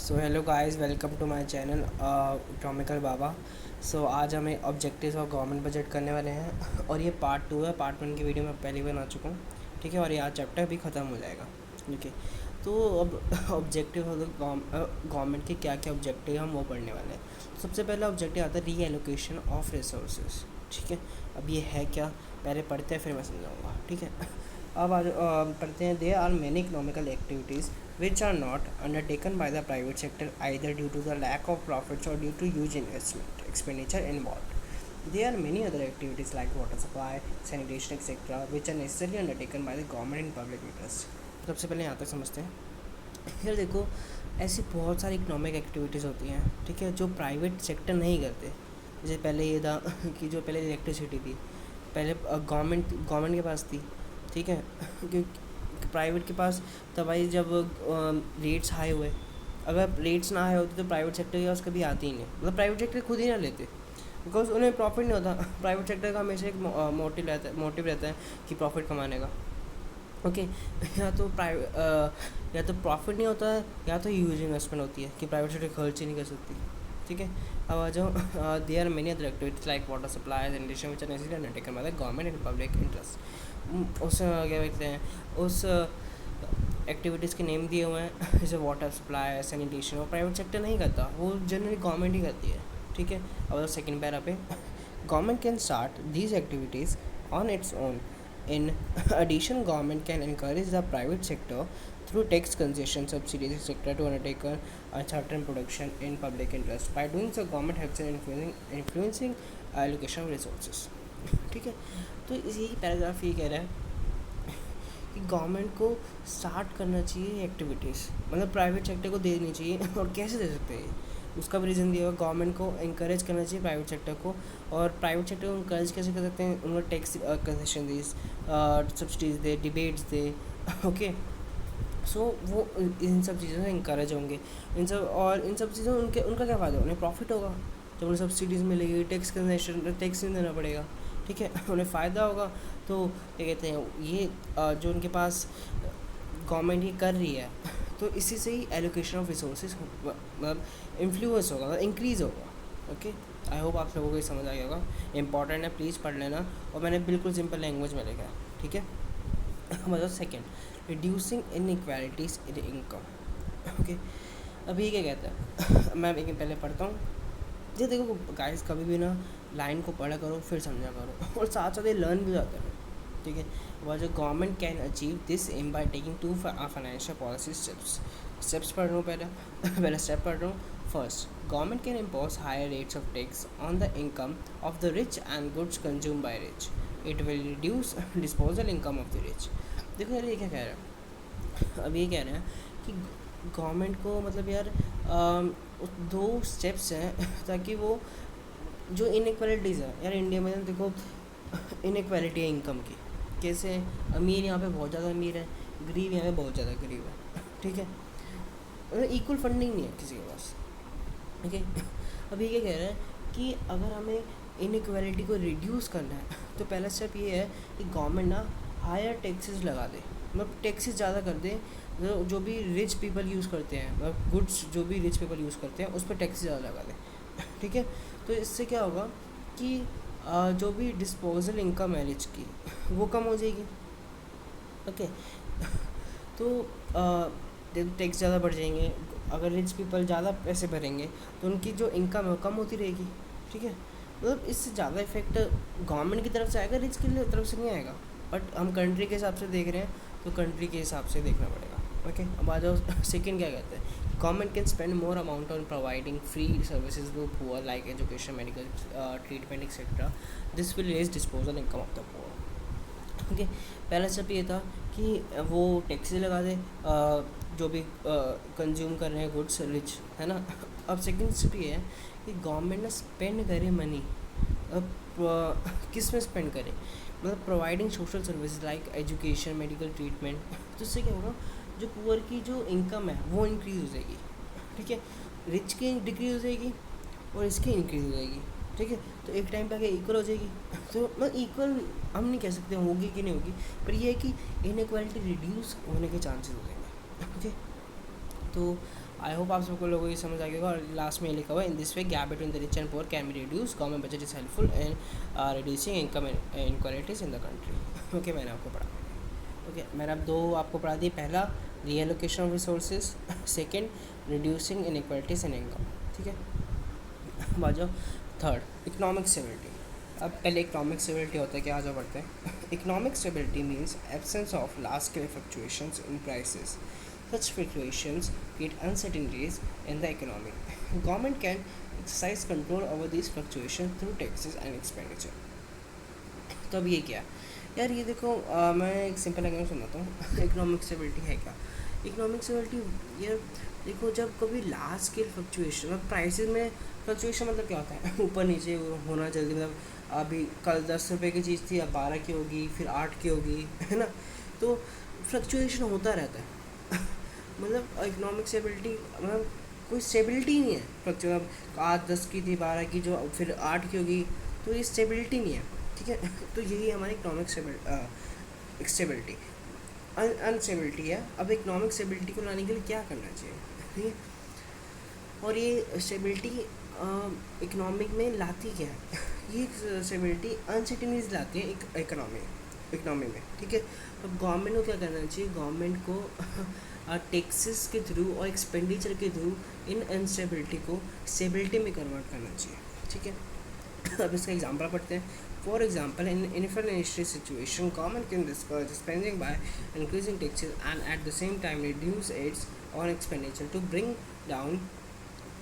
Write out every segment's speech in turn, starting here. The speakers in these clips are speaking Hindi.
So hello guys, welcome to my channel economical Baba. So आज हमें ऑब्जेक्टिव्स और गवर्नमेंट बजट करने वाले हैं और ये पार्ट 2 है। पार्ट 1 की वीडियो मैं पहले ही बना चुका हूँ, ठीक है। और ये आज चैप्टर भी ख़त्म हो जाएगा, ठीक है। तो अब ऑब्जेक्टिव गवर्नमेंट के क्या क्या ऑब्जेक्टिव हम वो पढ़ने वाले हैं। सबसे पहला ऑब्जेक्टिव आता है री एलोकेशन ऑफ रिसोर्सेज, ठीक है। अब ये है क्या, पहले पढ़ते हैं फिर मैं समझाऊँगा, ठीक है। अब आज पढ़ते हैं। There are many economical activities which are not undertaken by the private sector either due to the lack of profits or due to huge expenditure involved. There are many other activities like water supply, sanitation, etc., which are necessarily undertaken by the government in public interest. सबसे पहले यहाँ तक समझते हैं। फिर देखो, ऐसी बहुत सारी इकोनॉमिक एक्टिविटीज़ होती हैं, ठीक है, जो प्राइवेट सेक्टर नहीं करते। जैसे पहले ये था कि जो पहले इलेक्ट्रिसिटी थी, पहले गवर्नमेंट के पास थी, ठीक है। क्योंकि प्राइवेट के पास तब आई जब रेट्स हाई हुए। अगर रेट्स ना हाई होते तो प्राइवेट सेक्टर के पास कभी आती ही नहीं, मतलब प्राइवेट सेक्टर खुद ही ना लेते, बिकॉज उन्हें प्रॉफिट नहीं होता। प्राइवेट सेक्टर का हमेशा एक मोटिव रहता है कि प्रॉफिट कमाने का, ओके। या तो प्रॉफिट नहीं होता है या तो ह्यूज इन्वेस्टमेंट होती है कि प्राइवेट सेक्टर खर्च ही नहीं कर सकती, ठीक है। अब आ जाओ, they are many other activities like water supply sanitation which are necessary undertaken by the government in public interest. उस क्या कहते हैं, उस एक्टिविटीज़ के नेम दिए हुए हैं, जैसे वाटर सप्लाई सैनिटेशन, और प्राइवेट सेक्टर नहीं करता, वो जनरली गवर्नमेंट ही करती है, ठीक है। अब सेकेंड पैरा पे, government can start these activities on its own. In addition, government can encourage the private sector through tax concession, subsidies, etc., to undertake a certain production in public interest. By doing so, government helps in influencing allocation of resources. ठीक है। तो यही पैराग्राफ ये कह रहा है कि गवर्नमेंट को स्टार्ट करना चाहिए एक्टिविटीज़, मतलब प्राइवेट सेक्टर को देनी चाहिए। और कैसे दे सकते हैं, उसका भी रीज़न दिया हुआ। गवर्नमेंट को इंकरेज करना चाहिए प्राइवेट सेक्टर को, और प्राइवेट सेक्टर को इंकरेज कैसे कर सकते हैं, उनको टैक्स कंसेशन दे, सब्सिडीज़ दे, डिबेट्स दे, ओके। सो वो इन सब चीज़ों से इंकरेज होंगे, इन सब चीज़ों उनका क्या फ़ायदा, उन्हें प्रॉफिट होगा जब उन्हें सब्सिडीज़ मिलेगी, टैक्स कंसेशन, टैक्स नहीं देना पड़ेगा, ठीक है। उन्हें फ़ायदा होगा। तो क्या कहते हैं, ये जो उनके पास गवर्नमेंट ये कर रही है, तो इसी से ही एलोकेशन ऑफ रिसोर्सेज मतलब इन्फ्लुएंस होगा, मतलब इंक्रीज़ होगा, ओके। आई होप आप लोगों को ये समझ आ गया होगा। इंपॉर्टेंट है, प्लीज़ पढ़ लेना, और मैंने बिल्कुल सिंपल लैंग्वेज में लिखा है, ठीक है। मतलब second, reducing inequalities in income, okay. अभी क्या कहता है, मैं एक पहले पढ़ता हूँ। ये देखो गाइस, कभी भी ना लाइन को पढ़ा करो फिर समझा करो, और साथ साथ ये लर्न भी जाता है, ठीक है। वह जो government can achieve this aim by taking two financial policy steps पढ़ रहा हूँ पहले पहला स्टेप पढ़ रहा हूँ। First, government can impose higher rates of tax on the income of the rich and goods consume by rich. It will reduce disposal income of the rich. देखो यार, ये क्या कह रहा है, अब ये कह रहे हैं कि गवर्नमेंट को, मतलब यार, दो स्टेप्स हैं ताकि वो जो इनइक्वालिटीज़ है यार इंडिया में, देखो इनइक्वालिटी है इनकम की। कैसे, अमीर यहाँ पे बहुत ज़्यादा अमीर है, गरीब यहाँ पे बहुत ज़्यादा गरीब है, ठीक है। मतलब इक्वल फंडिंग नहीं है किसी के पास, ठीक है। अभी क्या कह रहा है कि अगर हमें इनइक्वालिटी को रिड्यूस करना है तो पहला स्टेप ये है कि गवर्नमेंट ना हायर टैक्सेस लगा दे, मतलब टैक्सेस ज़्यादा कर दे। जो भी रिच पीपल यूज़ करते हैं, मतलब गुड्स जो भी रिच पीपल यूज़ करते हैं उस पर टैक्सेस ज़्यादा लगा दे, ठीक है। तो इससे क्या होगा कि जो भी डिस्पोजल इनकम है रिच की वो कम हो जाएगी, ओके। तो टैक्स ज़्यादा बढ़ जाएंगे, अगर रिच पीपल ज़्यादा पैसे भरेंगे तो उनकी जो इनकम है वो कम होती रहेगी, ठीक है। मतलब इससे ज़्यादा इफेक्ट गवर्नमेंट की तरफ से आएगा, रिच की तरफ से नहीं आएगा। बट हम कंट्री के हिसाब से देख रहे हैं तो कंट्री के हिसाब से देखना पड़ेगा, ओके। अब आ जाओ सेकेंड, क्या कहते हैं, government can spend more amount on providing free services to poor like education, medical treatment, etc. This will raise disposable income of the poor, okay। पहला स्टेप ये था कि वो टैक्सेस लगा दे जो भी कंज्यूम कर रहे हैं गुड्स रिच, है ना। अब सेकंड स्टेप ये है कि गवर्नमेंट ना स्पेंड करे मनी। अब किस में स्पेंड करे, मतलब providing social services like education, medical treatment. तो इससे क्या होगा, जो पुअर की जो इनकम है वो इंक्रीज़ हो जाएगी, ठीक है। रिच की डिक्रीज़ हो जाएगी और इसकी इंक्रीज़ हो जाएगी, ठीक है। तो एक टाइम पे आके इक्वल हो जाएगी। तो मतलब इक्वल हम नहीं कह सकते होगी कि नहीं होगी, पर ये है कि इनइक्वालिटी रिड्यूस होने के चांसेस हो जाएंगे, ओके। तो आई होप आप सबको लोगों की समझ आ गया होगा। और लास्ट में ये लिखा हुआ है, in this way gap between the rich and poor can be reduce, government budget is helpful in reducing income inequalities in the country. Okay, मैंने आपको पढ़ा। ओके, मैंने अब दो आपको पढ़ा दी। पहला reallocation of resources, second reducing inequalities in income. ठीक है, बाजो थर्ड इकोनॉमिक स्टेबिलिटी। अब पहले इकोनॉमिक स्टेबिलिटी होता है क्या, आ जाओ पढ़ते हैं। Economic stability means absence of large scale fluctuations in prices. Such fluctuations create uncertainties in the economy. Government can exercise control over these fluctuations through taxes and expenditure. तो अब ये क्या है यार, ये देखो मैं एक सिंपल एग्जाम्पल सुनाता हूँ। इकोनॉमिक स्टेबिलिटी है क्या? इकोनॉमिक स्टेबिलिटी यार देखो, जब कभी लार्ज स्केल फ्लक्चुएशन, अब प्राइसेस में फ्लक्चुएशन मतलब क्या होता है? ऊपर नीचे होना जल्दी, मतलब अभी कल 10 रुपये की चीज़ थी, अब 12 की होगी, फिर 8 की होगी, है ना? तो फ्लक्चुएशन होता रहता है। मतलब इकोनॉमिक स्टेबिलिटी मतलब कोई स्टेबिलिटी नहीं है। फ्लक्चुएशन आज 10 की थी, 12 की, जो फिर 8 की होगी, तो ये स्टेबिलिटी नहीं है। ठीक है, तो यही हमारी इकोनॉमिक स्टेबिलिटी अनस्टेबिलिटी है। अब इकोनॉमिक स्टेबिलिटी को लाने के लिए क्या करना चाहिए? ठीक है, और ये स्टेबिलिटी इकोनॉमिक में लाती क्या है? ये स्टेबिलिटी अनसर्टेनिटीज लाती है एक इकोनॉमी में। ठीक है, तो गवर्नमेंट को क्या करना चाहिए? गवर्नमेंट को टैक्सेस के थ्रू और एक्सपेंडिचर के थ्रू इन अनस्टेबिलिटी को स्टेबिलिटी में कन्वर्ट करना चाहिए। ठीक है, अब इसका एग्जांपल पढ़ते हैं। For example, in inflationary situation government can discourage spending by increasing taxes and at the same time reduce its own expenditure to bring down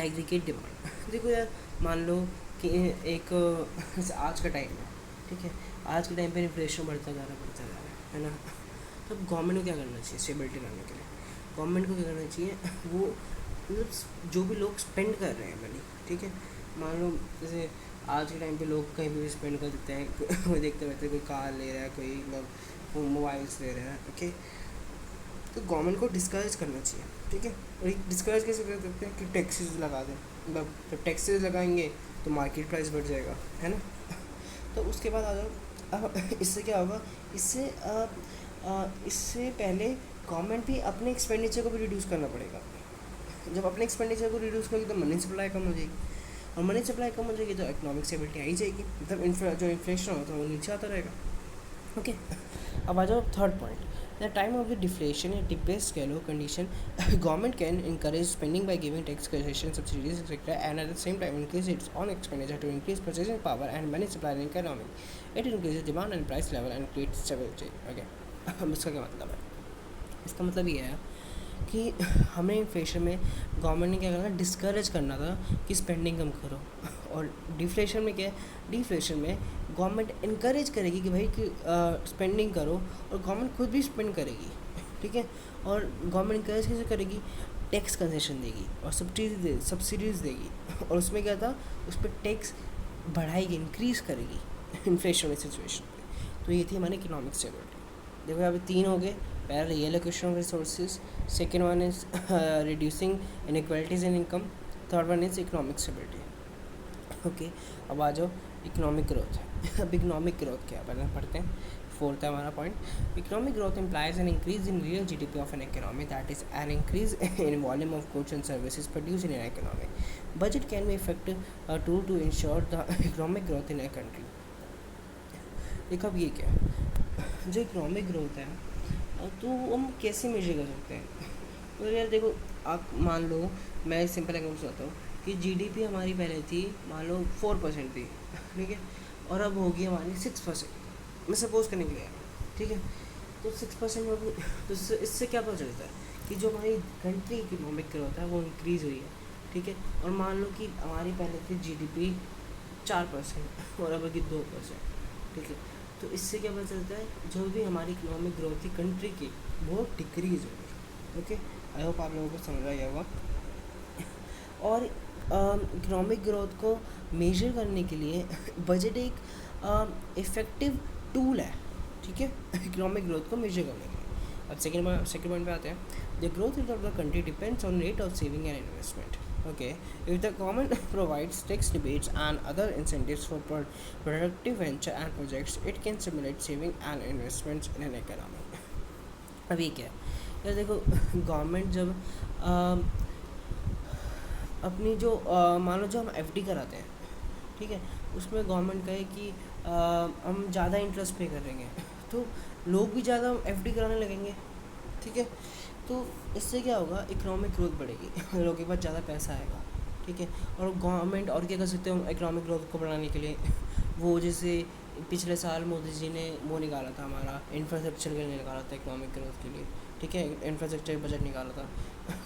aggregate demand. देखो यार, मान लो कि एक आज का टाइम है, ठीक है, आज के टाइम पे इन्फ्लेशन बढ़ता जा रहा है ना? तो गवर्नमेंट को क्या करना चाहिए स्टेबिलिटी लाने के लिए? गवर्नमेंट को क्या करना चाहिए? वो मतलब जो भी लोग स्पेंड कर रहे हैं मनी, ठीक है, मान लो जैसे आज के टाइम पे लोग कहीं भी स्पेंड कर देते हैं, कोई देखते रहते हैं, कोई कार ले रहा है, कोई मतलब मोबाइल्स ले रहा है। ओके, तो गवर्नमेंट को डिस्करेज करना चाहिए। ठीक है, और एक डिस्करेज कैसे कर सकते हैं? कि टैक्सेस लगा दें। मतलब जब टैक्सेस लगाएंगे तो मार्केट प्राइस बढ़ जाएगा, है ना? तो उसके बाद आ जाओ, अब इससे क्या होगा? इससे पहले गवर्नमेंट भी अपने एक्सपेंडिचर को भी रिड्यूस करना पड़ेगा। जब अपने एक्सपेंडिचर को रिड्यूस करेगी तो मनी सप्लाई कम हो जाएगी, और मनी सप्लाई कम हो जाएगी तो इकोनॉमिक स्टेबिलिटी आ ही जाएगी। मतलब जो इन्फ्लेशन होता है वो नीचे आता रहेगा। ओके, अब आ जाओ third point. The time of the deflation या डिप्रेस्ड कह लो condition, government can encourage spending by giving tax concessions, subsidies, etc., and at the same time increase its own expenditure to increase purchasing power and money supply in the economy. It increases demand and price level and creates stability. Okay, अब इसका क्या मतलब है? इसका मतलब ये है कि हमें इन्फ्लेशन में गवर्नमेंट ने क्या करना, डिस्करेज करना था कि स्पेंडिंग कम करो। और डिफ्लेशन में क्या है? डिफ्लेशन में गवर्नमेंट इनकरेज करेगी कि भाई कि स्पेंडिंग करो, और गवर्नमेंट खुद भी स्पेंड करेगी। ठीक है, और गवर्नमेंट इनकरेज कैसे करेगी? टैक्स कंसेशन देगी और सब्सिडीज़ देगी, और उसमें क्या था, उस पर टैक्स बढ़ाएगी, इंक्रीज़ करेगी इन्फ्लेशन सिचुएशन पे। तो ये थी हमारी इकोनॉमिक स्टेबिलिटी। देखो अभी 3 हो गए। पहला reallocation of resources, second one is reducing inequalities in income, third one is economic stability. Okay, अब आ जाओ इकोनॉमिक ग्रोथ। अब इकोनॉमिक ग्रोथ क्या है पहले पढ़ते हैं। फोर्थ है हमारा point, economic growth implies an increase in real GDP of an economy, that is an increase in volume of goods and services produce in an economy. Budget can be effective tool to ensure the economic growth in a country. देखो अब ये क्या है, जो इकोनॉमिक ग्रोथ है तो हम कैसे मेजर कर सकते हैं? तो यार देखो, आप मान लो, मैं सिंपल एग्जाम्पल बताता हूँ कि जीडीपी हमारी पहले थी मान लो 4% थी, ठीक है, और अब होगी हमारी 6%। मैं सपोज करने के लिए, ठीक है, तो 6% होगी, तो इससे क्या पता चलता है कि जो हमारी कंट्री इकोनॉमिक ग्रोथ है वो इंक्रीज़ हुई है। ठीक है, और मान लो कि हमारी पहले थी जीडीपी 4% और अब होगी 2%। ठीक है, तो इससे क्या पता चलता है, जो भी हमारी इकोनॉमिक ग्रोथ थी कंट्री की वो डिक्रीज़ हो गई। ओके, आई होप आप लोगों को समझ आया होगा। और इकोनॉमिक ग्रोथ को मेजर करने के लिए बजट एक इफ़ेक्टिव टूल है। ठीक है, इकोनॉमिक ग्रोथ को मेजर करने के लिए। अब सेकेंड पॉइंट पे आते हैं। The growth rate of the country depends on rate of saving and investment. Okay, if the government provides tax rebates and other incentives for productive venture and projects, it can stimulate saving and investments in an economy. अब ये क्या है यार, देखो गवर्नमेंट जब अपनी जो मान लो जो हम एफडी कराते हैं, ठीक है, उसमें गवर्नमेंट कहे कि हम ज़्यादा इंटरेस्ट पे करेंगे, तो लोग भी ज़्यादा एफडी कराने लगेंगे, ठीक है। तो इससे क्या होगा, इकोनॉमिक ग्रोथ बढ़ेगी, लोगों के पास ज़्यादा पैसा आएगा, ठीक है। और गवर्नमेंट और क्या कर सकते हो इकोनॉमिक ग्रोथ को बढ़ाने के लिए, वो जैसे पिछले साल मोदी जी ने वो निकाला था, हमारा इंफ्रास्ट्रक्चर के लिए निकाला था, इकोनॉमिक ग्रोथ के लिए, ठीक है, इंफ्रास्ट्रक्चर बजट निकाला था।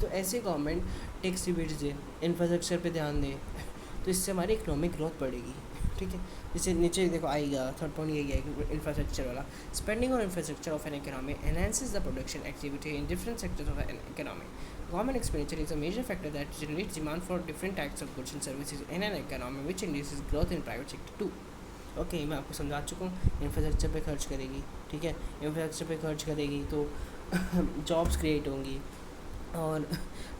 तो ऐसे गवर्नमेंट टैक्स रिबेट्स दे, इंफ्रास्ट्रक्चर पे ध्यान दे, तो इससे हमारी इकोनॉमिक ग्रोथ बढ़ेगी, ठीक है। जैसे नीचे देखो आएगा, थर्ड पॉइंट यही है कि इंफ्रास्ट्रक्चर वाला, spending on infrastructure of an economy enhances the production activity in different sectors of an economy. Government expenditure is a major factor that generates demand for different types of goods and services in an economy, which induces growth in private sector too. Okay, मैं आपको समझा चुका हूँ, इंफ्रास्ट्रक्चर पे खर्च करेगी, ठीक है, इंफ्रास्ट्रक्चर पे खर्च करेगी तो जॉब्स क्रिएट होंगी और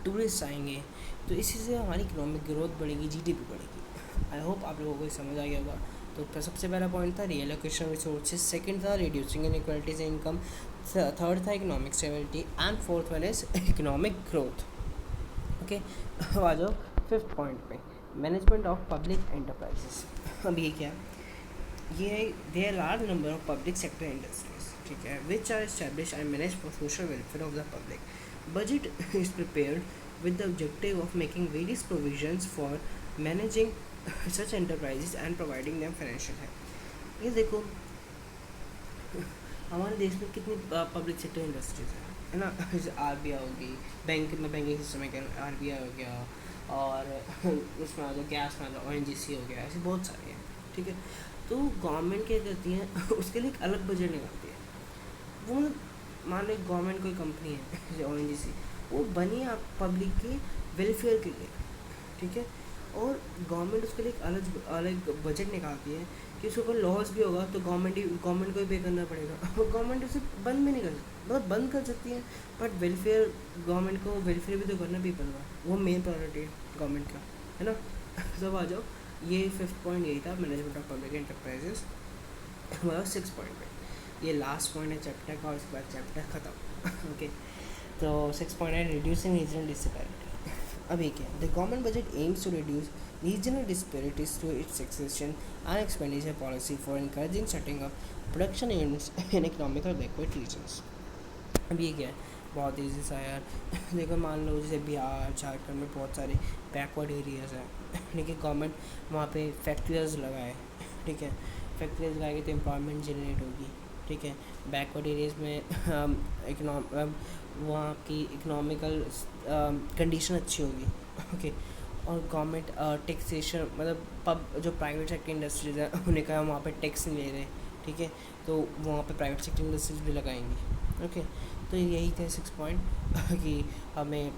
टूरिस्ट आएंगे, तो इसी से हमारी इकोनॉमिक ग्रोथ बढ़ेगी, जीडीपी बढ़ेगी। आई होप आप लोगों को समझ आ गया होगा। तो सबसे पहला पॉइंट था रिएलोकेशन रिसोर्सेज, सेकंड था reducing inequalities in income, third था economic stability and fourth one is economic growth. Okay, अब आ जाओ फिफ्थ पॉइंट पे, मैनेजमेंट ऑफ पब्लिक एंटरप्राइजेस। अब ये क्या, ये there large number of public sector industries, ठीक है, which are establish and manage for social welfare of the public. Budget is prepared with the objective of making various provisions for managing such enterprises and providing them financial help. ये देखो हमारे देश में कितनी पब्लिक सेक्टर इंडस्ट्रीज है ना, जैसे आरबीआई होगी, बैंक में बैंकिंग सिस्टम में आरबीआई हो गया, और उसमें आ जाओ गैस में आ जाओ ओएनजीसी हो गया, ऐसे बहुत सारे हैं, ठीक है। तो गवर्नमेंट क्या करती है उसके लिए एक अलग बजट निकालती है। वो मान लो गवर्नमेंट कोई कंपनी है जैसे ओएनजीसी, वो बनी आप पब्लिक के वेलफेयर के लिए, ठीक है, और गवर्नमेंट उसके लिए एक अलग बजट निकालती है कि उसके ऊपर लॉस भी होगा तो गवर्नमेंट को ही पे करना पड़ेगा। और गवर्नमेंट उसे बंद भी नहीं कर सकती, मतलब बंद कर सकती है, बट वेलफेयर गवर्नमेंट को वेलफेयर भी तो करना भी पड़ेगा, वो मेन प्रायोरिटी है गवर्नमेंट का, है ना। सब आ जाओ, ये फिफ्थ पॉइंट यही था, मैनेजमेंट ऑफ पब्लिक एंटरप्राइजेस। हमारा सिक्स पॉइंट पे ये लास्ट पॉइंट है चैप्टर का, और उसके बाद चैप्टर ख़त्म। ओके, तो 6 पॉइंट है रिड्यूसिंग रीजनल डिस्पैरिटी। अब ये क्या, the government budget aims to reduce regional disparities through its taxation and expenditure policy for encouraging setting up production units in economical backward regions. अब ये क्या है, बहुत ईजी सा यार। देखो मान लो जैसे बिहार झारखंड में बहुत सारे बैकवर्ड एरियाज़ हैं, ठीक है, गवर्नमेंट वहाँ पे फैक्ट्रीज लगाए, ठीक है, फैक्ट्रीज लगाएगी तो एम्प्लॉयमेंट जनरेट होगी, ठीक है। बैकवर्ड एरियाज़ में वहाँ की इकोनॉमिकल कंडीशन अच्छी होगी, ओके। और गवर्नमेंट टैक्सेशन, मतलब जो प्राइवेट सेक्टर इंडस्ट्रीज़ हैं उन्हें कहा वहाँ पे टैक्स नहीं ले रहे, ठीक है, तो वहाँ पे प्राइवेट सेक्टर इंडस्ट्रीज भी लगाएंगी, ओके। तो यही थे 6 पॉइंट कि हमें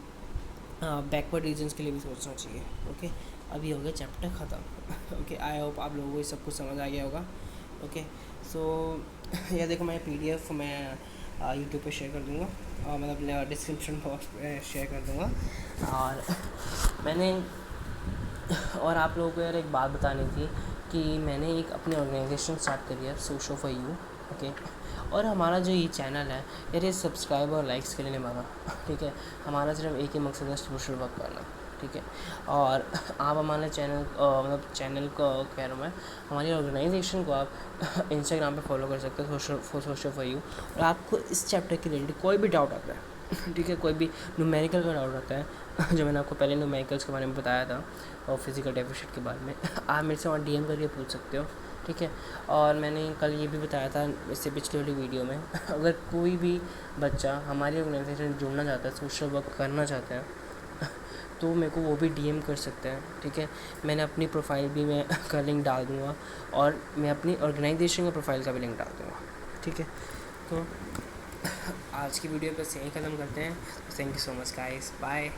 बैकवर्ड रीजन्स के लिए भी सोचना चाहिए, ओके। अभी हो गया चैप्टर ख़त्म। ओके, आई होप आप लोगों को सब कुछ समझ आ गया होगा, ओके। सो यह देखो मैं PDF मैं यूट्यूब पे शेयर कर दूँगा, और मतलब डिस्क्रिप्शन बॉक्स पे शेयर कर दूँगा। और मैंने और आप लोगों को यार एक बात बतानी थी कि मैंने एक अपनी ऑर्गेनाइजेशन स्टार्ट करी है, सोशो फॉर यू, ओके। और हमारा जो ये चैनल है यार, ये सब्सक्राइब और लाइक्स के लिए नहीं बना, ठीक है। हमारा सिर्फ एक ही मकसद है, सोशल वर्क करना, ठीक है। और आप हमारे चैनल को कह रहा हूँ मैं, हमारी ऑर्गेनाइजेशन को आप इंस्टाग्राम पे फॉलो कर सकते हो, सोशल फॉर यू। और आपको इस चैप्टर के रिलेटेड कोई भी डाउट आता है, ठीक है, कोई भी न्यूमेरिकल का डाउट आता है जो मैंने आपको पहले न्यूमेरिकल्स के बारे में बताया था और फिजिकल डेफिशिट के बारे में, आप मेरे से वहाँ DM करके पूछ सकते हो, ठीक है। और मैंने कल ये भी बताया था इससे पिछली वाली वीडियो में, अगर कोई भी बच्चा हमारी ऑर्गेनाइजेशन जुड़ना चाहता है, सोशल वर्क करना चाहता है, तो मेरे को वो भी DM कर सकते हैं, ठीक है। मैंने अपनी प्रोफाइल भी मैं का लिंक डाल दूँगा, और मैं अपनी ऑर्गेनाइजेशन का प्रोफाइल का भी लिंक डाल दूँगा, ठीक है। तो आज की वीडियो बस यहीं ख़त्म करते हैं। Thank you so much guys, bye.